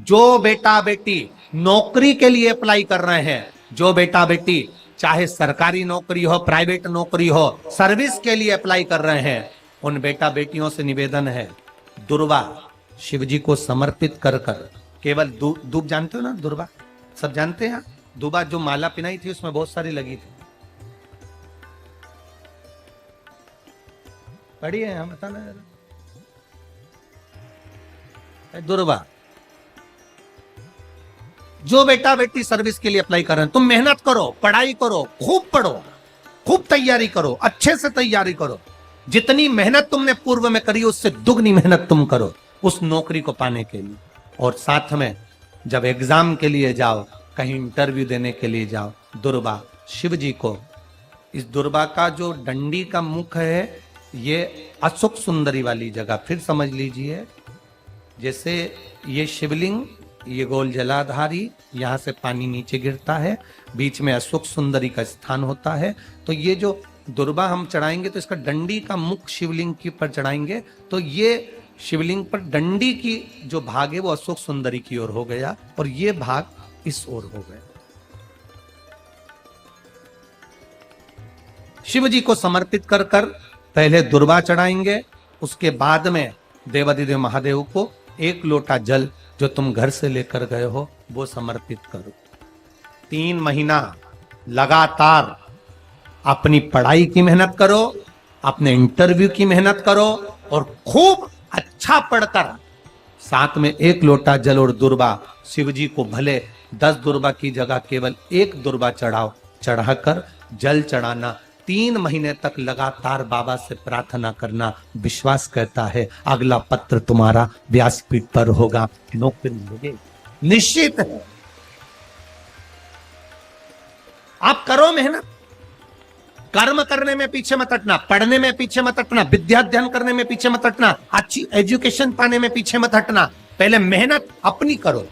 जो बेटा बेटी नौकरी के लिए अप्लाई कर रहे हैं, जो बेटा बेटी चाहे सरकारी नौकरी हो, प्राइवेट नौकरी हो, सर्विस के लिए अप्लाई कर रहे हैं, उन बेटा बेटियों से निवेदन है, दुर्वा शिव जी को समर्पित कर कर केवल दूब जानते हो ना, दुर्वा सब जानते हैं। दुबा जो माला पिनाई थी उसमें बहुत सारी लगी थी, पढ़ी है हम, बताना जरा। दुर्वा जो बेटा बेटी सर्विस के लिए अप्लाई कर रहे हैं, तुम मेहनत करो, पढ़ाई करो, खूब पढ़ो, खूब तैयारी करो, अच्छे से तैयारी करो। जितनी मेहनत तुमने पूर्व में करी उससे दुगनी मेहनत तुम करो उस नौकरी को पाने के लिए। और साथ में जब एग्जाम के लिए जाओ, कहीं इंटरव्यू देने के लिए जाओ, दुर्वा शिव जी को, इस दुर्वा का जो डंडी का मुख है ये अशोक सुंदरी वाली जगह, फिर समझ लीजिए जैसे ये शिवलिंग, ये गोल जलाधारी, यहां से पानी नीचे गिरता है, बीच में अशोक सुंदरी का स्थान होता है। तो ये जो दुर्वा हम चढ़ाएंगे तो इसका डंडी का मुख शिवलिंग के ऊपर चढ़ाएंगे, तो ये शिवलिंग पर डंडी की जो भाग है वो अशोक सुंदरी की ओर हो गया और ये भाग इस ओर हो गया। शिव जी को समर्पित कर कर पहले दुर्वा चढ़ाएंगे, उसके बाद में देवाधिदेव महादेव को एक लोटा जल जो तुम घर से लेकर गए हो वो समर्पित करो। 3 महीना लगातार अपनी पढ़ाई की मेहनत करो, अपने इंटरव्यू की मेहनत करो और खूब अच्छा पढ़कर साथ में 1 लोटा जल और दुर्वा, शिव जी को भले 10 दुर्वा की जगह केवल 1 दुर्वा चढ़ाओ, चढ़ाकर जल चढ़ाना, 3 महीने तक लगातार बाबा से प्रार्थना करना। विश्वास कहता है अगला पत्र तुम्हारा व्यासपीठ पर होगा, नौकरी मिलेगी, निश्चित है। आप करो मेहनत, कर्म करने में पीछे मत हटना, पढ़ने में पीछे मत हटना, विद्या अध्ययन करने में पीछे मत हटना, अच्छी एजुकेशन पाने में पीछे मत हटना। पहले मेहनत अपनी करो।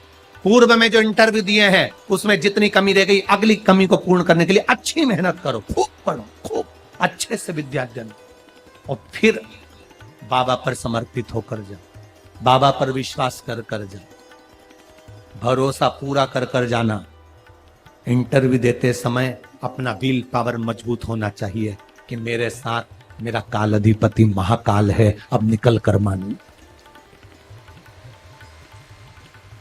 पूर्व में जो इंटरव्यू दिए हैं उसमें जितनी कमी रह गई, अगली कमी को पूर्ण करने के लिए अच्छी मेहनत करो, खूब पढ़ो, खूब अच्छे से विद्या अध्ययन, और फिर बाबा पर समर्पित होकर जाओ, बाबा पर विश्वास कर कर जाओ, भरोसा पूरा कर कर जाना। इंटरव्यू देते समय अपना विल पावर मजबूत होना चाहिए कि मेरे साथ मेरा काल अधिपति महाकाल है, अब निकल कर मानू।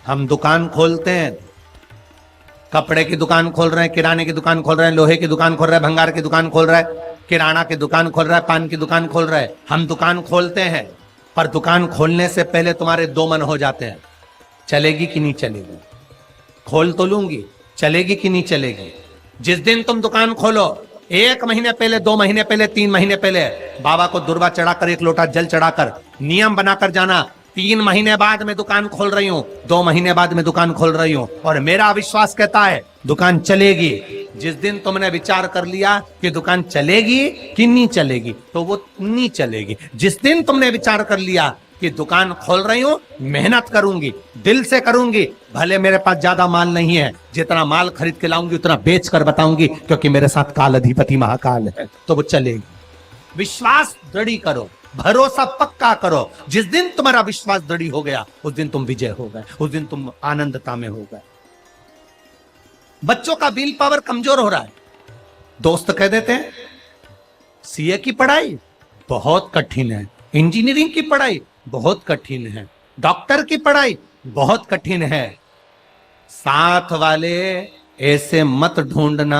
हम दुकान खोलते हैं, कपड़े की दुकान खोल रहे हैं, किराने की दुकान खोल रहे हैं, लोहे की दुकान खोल रहे हैं, भंगार की दुकान खोल रहा है, किराना की दुकान खोल रहा है, पान की दुकान खोल रहा है। हम दुकान खोलते हैं, पर दुकान खोलने से पहले तुम्हारे 2 मन हो जाते हैं, चलेगी कि नहीं चलेगी, खोल तो लूंगी, चलेगी कि नहीं चलेगी। जिस दिन तुम दुकान खोलो 1 महीने पहले, 2 महीने पहले, 3 महीने पहले बाबा को दुर्वा चढ़ाकर 1 लोटा जल चढ़ाकर नियम बनाकर जाना, 3 महीने बाद मैं दुकान खोल रही हूं, 2 महीने बाद मैं दुकान खोल रही हूं और मेरा विश्वास कहता है दुकान चलेगी। जिस दिन तुमने विचार कर लिया कि दुकान चलेगी कि नहीं चलेगी, तो वो नहीं चलेगी। जिस दिन तुमने विचार कर लिया कि दुकान खोल रही हूं, मेहनत करूंगी, दिल से करूंगी, भले मेरे पास ज्यादा माल नहीं है, जितना माल खरीद के लाऊंगी उतना बेच कर बताऊंगी क्योंकि मेरे साथ काल अधिपति महाकाल है, तो वो चलेगी। विश्वास दृढ़ करो, भरोसा पक्का करो। जिस दिन तुम्हारा विश्वास दृढ़ हो गया उस दिन तुम विजय हो गए, उस दिन तुम आनंदता में हो गए। बच्चों का विल पावर कमजोर हो रहा है, दोस्त कह देते हैं सीए की पढ़ाई बहुत कठिन है, इंजीनियरिंग की पढ़ाई बहुत कठिन है, डॉक्टर की पढ़ाई बहुत कठिन है। साथ वाले ऐसे मत ढूंढना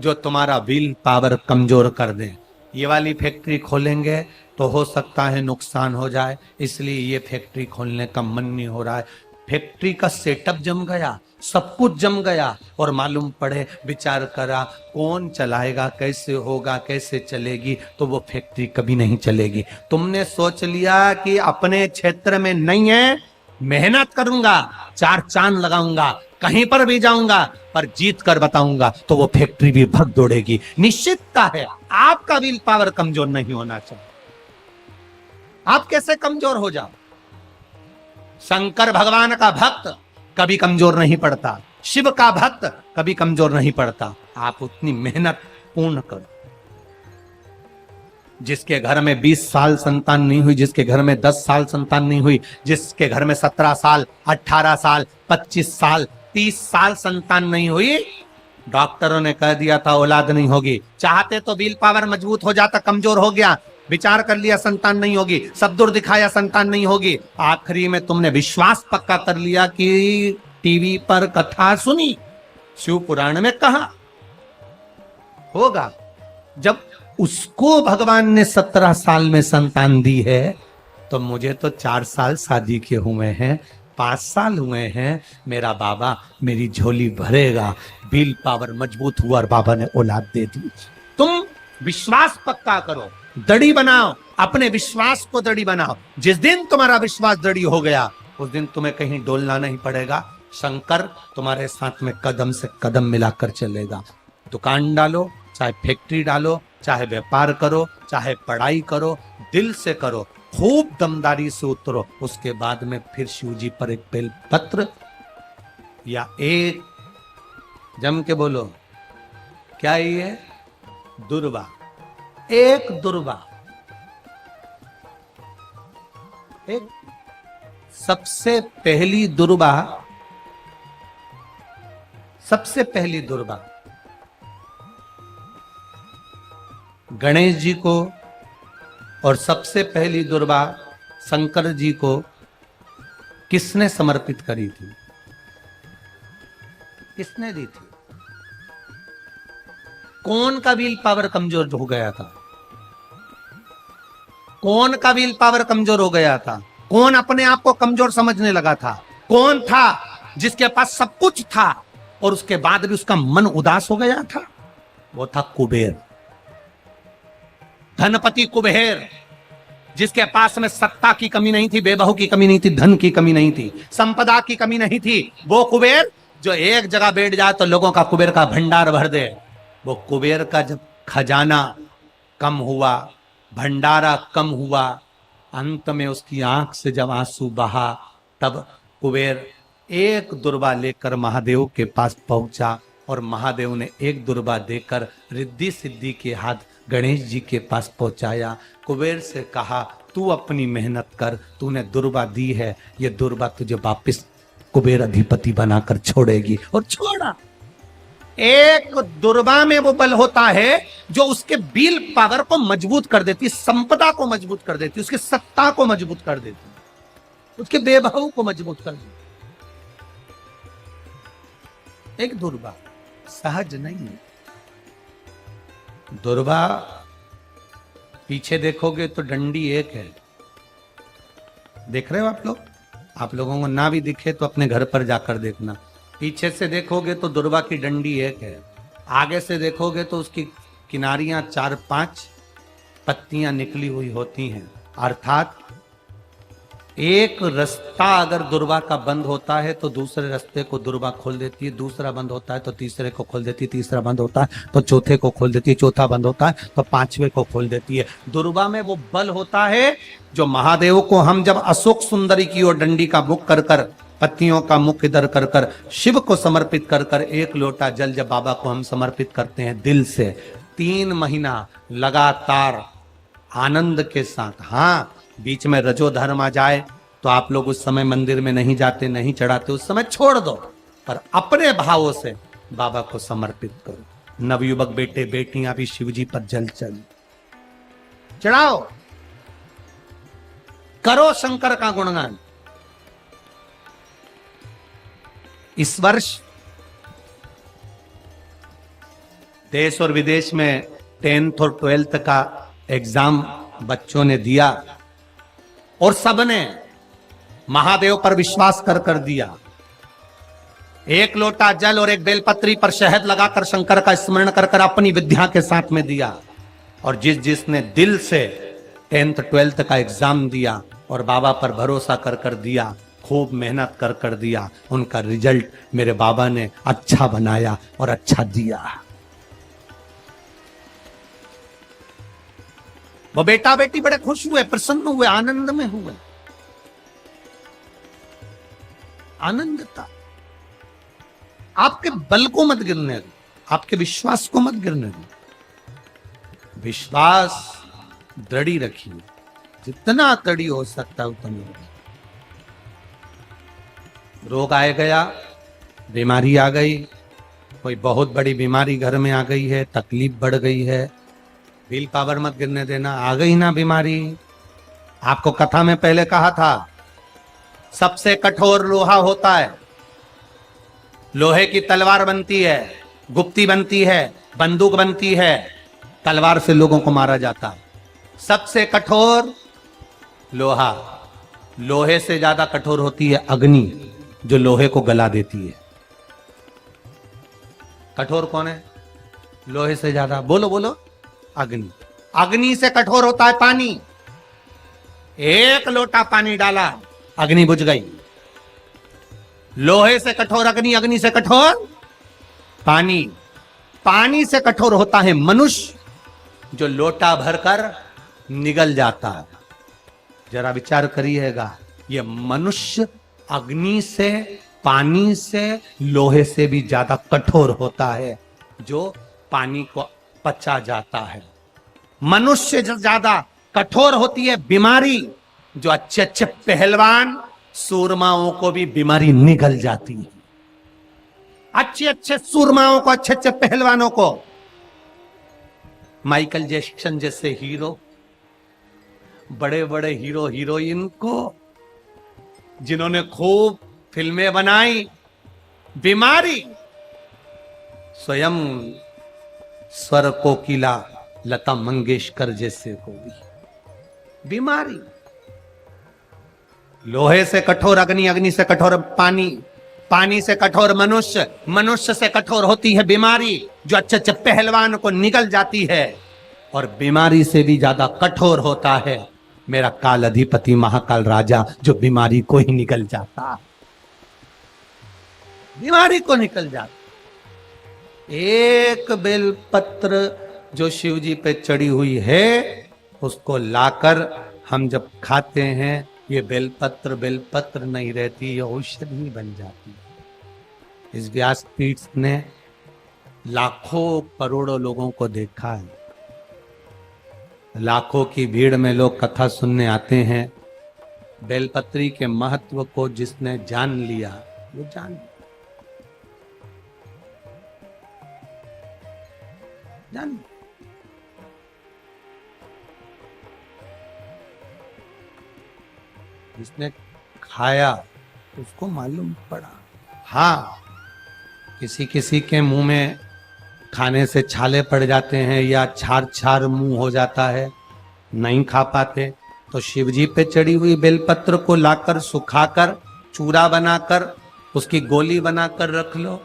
जो तुम्हारा विल पावर कमजोर कर दे। ये वाली फैक्ट्री खोलेंगे तो हो सकता है नुकसान हो जाए, इसलिए ये फैक्ट्री खोलने का मन नहीं हो रहा है। फैक्ट्री का सेटअप जम गया, सब कुछ जम गया और मालूम पड़े, विचार करा कौन चलाएगा, कैसे होगा, कैसे चलेगी, तो वो फैक्ट्री कभी नहीं चलेगी। तुमने सोच लिया कि अपने क्षेत्र में नहीं है, मेहनत करूंगा, 4 चांद लगाऊंगा, कहीं पर भी जाऊंगा पर जीत कर बताऊंगा, तो वो फैक्ट्री भी भग दौड़ेगी। निश्चितता है आपका विल पावर कमजोर नहीं होना चाहिए। आप कैसे कमजोर हो जाओ? शंकर भगवान का भक्त कभी कमजोर नहीं पड़ता, शिव का भक्त कभी कमजोर नहीं पड़ता। आप उतनी मेहनत पूर्ण करो। जिसके घर में 20 साल संतान नहीं हुई, जिसके घर में 10 साल संतान नहीं हुई, जिसके घर में 17 साल, 18 साल, 25 साल, 30 साल संतान नहीं हुई, डॉक्टरों ने कह दिया था औलाद नहीं होगी। चाहते तो विल पावर मजबूत हो जाता, कमजोर हो गया, विचार कर लिया संतान नहीं होगी, सब दूर दिखाया संतान नहीं होगी, आखिरी में तुमने विश्वास पक्का कर लिया कि टीवी पर कथा सुनी, शिव पुराण में कहा होगा। जब उसको भगवान ने 17 साल में संतान दी है, तो मुझे तो 4 साल शादी के हुए हैं, 5 साल हुए हैं, मेरा बाबा मेरी झोली भरेगा। विल पावर मजबूत हुआ और बाबा ने औलाद दे दी। तुम विश्वास पक्का करो, दड़ी बनाओ, अपने विश्वास को दड़ी बनाओ। जिस दिन तुम्हारा विश्वास दड़ी हो गया, उस दिन तुम्हें कहीं डोलना नहीं पड़ेगा। शंकर तुम्हारे साथ में कदम से कदम मिलाकर चलेगा। दुकान डालो, चाहे फैक्ट्री डालो, चाहे व्यापार करो, चाहे पढ़ाई करो, दिल से करो, खूब दमदारी से उतरो। उसके बाद में फिर शिव जी पर एक बेल पत्र या एक, जम के बोलो, क्या ये दुर्वा, एक दुर्वा, एक सबसे पहली दुर्वा, सबसे पहली दुर्वा गणेश जी को, और सबसे पहली दुर्वा शंकर जी को किसने समर्पित करी थी? किसने दी थी? कौन का विल पावर कमजोर हो गया था? कौन का विल पावर कमजोर हो गया था? कौन अपने आप को कमजोर समझने लगा था? कौन था जिसके पास सब कुछ था और उसके बाद भी उसका मन उदास हो गया था? वो था कुबेर, धनपति कुबेर, जिसके पास में सत्ता की कमी नहीं थी, बेबहू की कमी नहीं थी, धन की कमी नहीं थी, संपदा की कमी नहीं थी। वो कुबेर जो एक जगह बैठ जाए तो लोगों का कुबेर का भंडार भर दे। वो कुबेर का जब खजाना कम हुआ, भंडारा कम हुआ, अंत में उसकी आंख से जब आंसू बहा, तब कुबेर एक दुर्वा लेकर महादेव के पास पहुंचा और महादेव ने एक दुर्वा देकर रिद्धि सिद्धि के हाथ गणेश जी के पास पहुंचाया। कुबेर से कहा, तू अपनी मेहनत कर, तूने दुर्वा दी है, ये दुर्वा तुझे वापिस कुबेर अधिपति बनाकर छोड़ेगी। और छोड़ा। एक दुर्वा में वो बल होता है जो उसके विल पावर को मजबूत कर देती, संपदा को मजबूत कर देती, उसकी सत्ता को मजबूत कर देती, उसके बेबहू को मजबूत कर देती। एक दुर्वा सहज नहीं है। दुर्वा पीछे देखोगे तो डंडी एक है, देख रहे हो आप लोग? आप लोगों को ना भी दिखे तो अपने घर पर जाकर देखना। पीछे से देखोगे तो दुर्वा की डंडी एक है, आगे से देखोगे तो उसकी किनारियां 4-5 पत्तियां निकली हुई होती हैं। अर्थात एक रास्ता अगर दुर्वा का बंद होता है तो दूसरे रास्ते को दुर्वा खोल देती है, दूसरा बंद होता है तो तीसरे को खोल देती है, तीसरा बंद होता है तो चौथे को खोल देती है, चौथा बंद होता है तो 5वें को खोल देती है। दुर्वा में वो बल होता है जो महादेव को हम जब अशोक सुंदरी की ओर डंडी का मुख कर कर, पत्तियों का मुख इधर कर कर, शिव को समर्पित कर कर, एक लोटा जल जब बाबा को हम समर्पित करते हैं दिल से, 3 महीना लगातार आनंद के साथ, हाँ बीच में रजो धर्म आ जाए तो आप लोग उस समय मंदिर में नहीं जाते, नहीं चढ़ाते, उस समय छोड़ दो, पर अपने भावों से बाबा को समर्पित करो। नवयुवक बेटे बेटियां भी शिव जी पर जल चढ़ाओ, करो शंकर का गुणगान। इस वर्ष देश और विदेश में 10th और 12th का एग्जाम बच्चों ने दिया और सबने महादेव पर विश्वास कर कर दिया। एक लोटा जल और एक बेलपत्री पर शहद लगाकर शंकर का स्मरण कर कर अपनी विद्या के साथ में दिया। और जिसने दिल से 10th 12th का एग्जाम दिया और बाबा पर भरोसा कर कर दिया, खूब मेहनत कर कर दिया, उनका रिजल्ट मेरे बाबा ने अच्छा बनाया और अच्छा दिया। वो बेटा बेटी बड़े खुश हुए, प्रसन्न हुए, आनंद में हुए, आनंद था। आपके बल को मत गिरने दो, आपके विश्वास को मत गिरने दो। विश्वास दृढ़ी रखिए, जितना दृढ़ी हो सकता है उतनी रखिए। रोग आए गया, बीमारी आ गई, कोई बहुत बड़ी बीमारी घर में आ गई है, तकलीफ बढ़ गई है, विल पावर मत गिरने देना। आ गई ना बीमारी, आपको कथा में पहले कहा था, सबसे कठोर लोहा होता है, लोहे की तलवार बनती है, गुप्ती बनती है, बंदूक बनती है, तलवार से लोगों को मारा जाता है। सबसे कठोर लोहा, लोहे से ज्यादा कठोर होती है अग्नि, जो लोहे को गला देती है। कठोर कौन है लोहे से ज्यादा? बोलो बोलो, अग्नि। अग्नि से कठोर होता है पानी। एक लोटा पानी डाला, अग्नि बुझ गई। लोहे से कठोर अग्नि, अग्नि से कठोर पानी। पानी से कठोर होता है मनुष्य, जो लोटा भरकर निगल जाता है। जरा विचार करिएगा, ये मनुष्य अग्नि से, पानी से, लोहे से भी ज्यादा कठोर होता है, जो पानी को पचा जाता है। मनुष्य से ज्यादा कठोर होती है बीमारी, जो अच्छे अच्छे पहलवान सूरमाओं को भी बीमारी निगल जाती है। अच्छे अच्छे सूरमाओं को, अच्छे अच्छे पहलवानों को, माइकल जैक्सन जैसे हीरो, बड़े बड़े हीरो हीरोइन को, जिन्होंने खूब फिल्में बनाई, बीमारी स्वयं स्वर कोकिला लता मंगेशकर जैसे को भी बीमारी। लोहे से कठोर अग्नि, अग्नि से कठोर पानी, पानी से कठोर मनुष्य, मनुष्य से कठोर होती है बीमारी, जो अच्छे अच्छे पहलवान को निगल जाती है। और बीमारी से भी ज्यादा कठोर होता है मेरा काल अधिपति महाकाल राजा, जो बीमारी को ही निकल जाता, बीमारी को निकल जाता। एक बेलपत्र जो शिव जी पे चढ़ी हुई है, उसको लाकर हम जब खाते हैं, ये बेलपत्र नहीं रहती, ये औषधि बन जाती है। इस व्यासपीठ ने लाखों करोड़ों लोगों को देखा है। लाखों की भीड़ में लोग कथा सुनने आते हैं। बेलपत्री के महत्व को जिसने जान लिया, वो जान जिसने खाया उसको मालूम पड़ा। हाँ, किसी किसी के मुंह में खाने से छाले पड़ जाते हैं, या छार छार मुंह हो जाता है, नहीं खा पाते, तो शिवजी पे चढ़ी हुई बेलपत्र को लाकर सुखाकर चूरा बनाकर उसकी गोली बनाकर रख लो,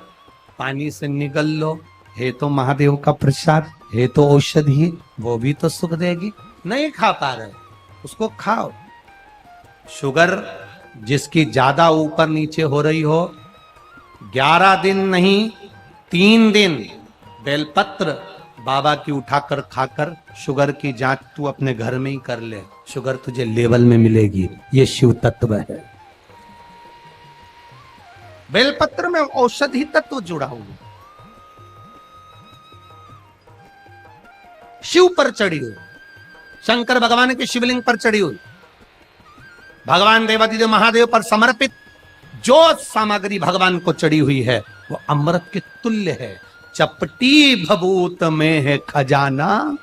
पानी से निगल लो। है तो महादेव का प्रसाद, है तो औषधि, वो भी तो सुख देगी। नहीं खा पा रहे, उसको खाओ। शुगर जिसकी ज्यादा ऊपर नीचे हो रही हो, 11 दिन नहीं 3 दिन बेलपत्र बाबा की उठाकर खाकर शुगर की जांच तू अपने घर में ही कर ले, शुगर तुझे लेवल में मिलेगी। ये शिव तत्व है। बेलपत्र में औषधि तत्व जुड़ा हुआ, शिव पर चढ़ी हुई, शंकर भगवान के शिवलिंग पर चढ़ी हुई, भगवान देवादिदेव महादेव पर समर्पित जो सामग्री भगवान को चढ़ी हुई है, वो अमृत के तुल्य है। चपटी भभूत में है खजाना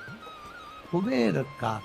कुबेर का।